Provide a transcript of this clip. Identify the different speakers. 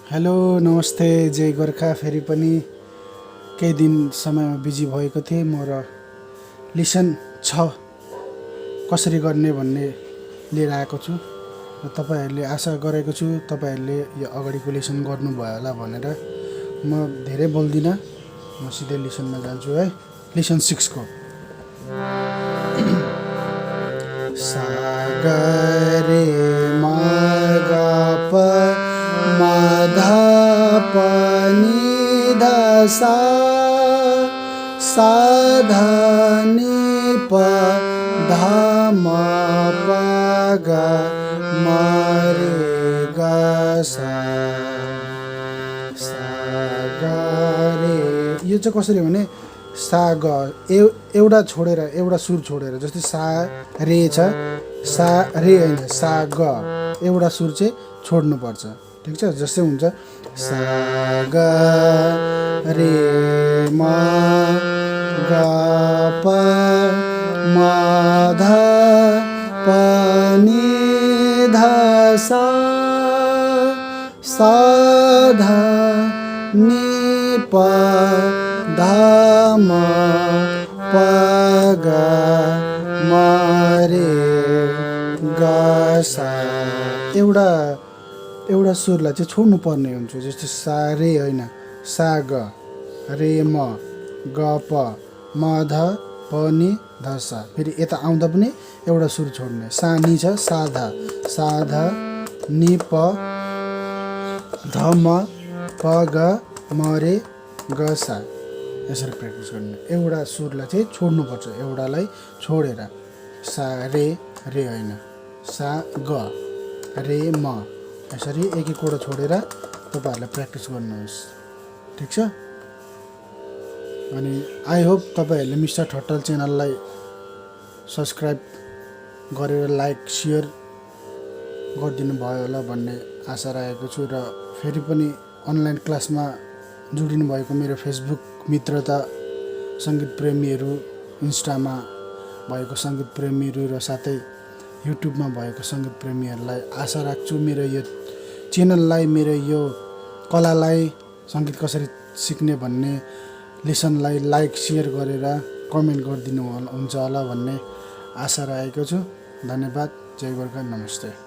Speaker 1: Hello नमस्ते जय गोर्खा। फेरि पनि केही दिन समयमा बिजी भएको थिएँ म र लिसन 6 कसरी गर्ने भन्ने लिएर आएको छु र तपाईहरूले आशा गरेको छु तपाईहरूले यो अगाडिको लिसन गर्नुभयो होला भनेर। म धेरै बोल्दिनँ, म सिधै लिसनमा जान्छु है। लिसन 6 को सा ग रे म ग प म ध प नि ध सा सा ध नि प ध म प ग म रे ग सा सा ग रे। यो चाहिँ कसरी भने सा ग एउटा छोडेर एउटा सुर छोडेर, जस्तै सा रे छ, सा रे होइन सा ग एउटा सुर चाहिँ छोड्नुपर्छ। ठिक छ, जस्तै हुन्छ सा ग रे म ग प म ध प नि ध सा सा ध नि प ध म प ग म रे ग सा। एउटा सुरलाई चाहिँ छोड्नु पर्ने हुन्छ। जस्तै सा रे होइन सा ग रे म ग प म ध प नि ध सा। फेरि यता आउँदा पनि एउटा सुर छोड्ने। सा नि छ, सा ध नि प ध म प ग म रे ग सा। यसरी प्र्याक्टिस गर्ने। एउटा सुरलाई चाहिँ छोड्नुपर्छ, एउटालाई छोडेर। सा रे रे होइन सा ग रे म, यसरी एक एकवटा छोडेर तपाईँहरूले प्र्याक्टिस गर्नुहोस्। ठिक छ। अनि आई होप तपाईँहरूले मिस्टर ठट्टल च्यानललाई सब्सक्राइब गरेर लाइक सेयर गरिदिनु भयो होला भन्ने आशा राखेको छु। र फेरि पनि अनलाइन क्लासमा जोडिनु भएको मेरो फेसबुक मित्रता सङ्गीत प्रेमीहरू, इन्स्टामा भएको सङ्गीत प्रेमीहरू र साथै युट्युबमा भएको सङ्गीत प्रेमीहरूलाई आशा राख्छु मेरो यो च्यानललाई, मेरो यो कलालाई, सङ्गीत कसरी सिक्ने भन्ने लेसनलाई लाइक सेयर गरेर कमेन्ट गरिदिनु हुन्छ होला भन्ने आशा राखेको छु। धन्यवाद। जय गोर्खा। नमस्ते।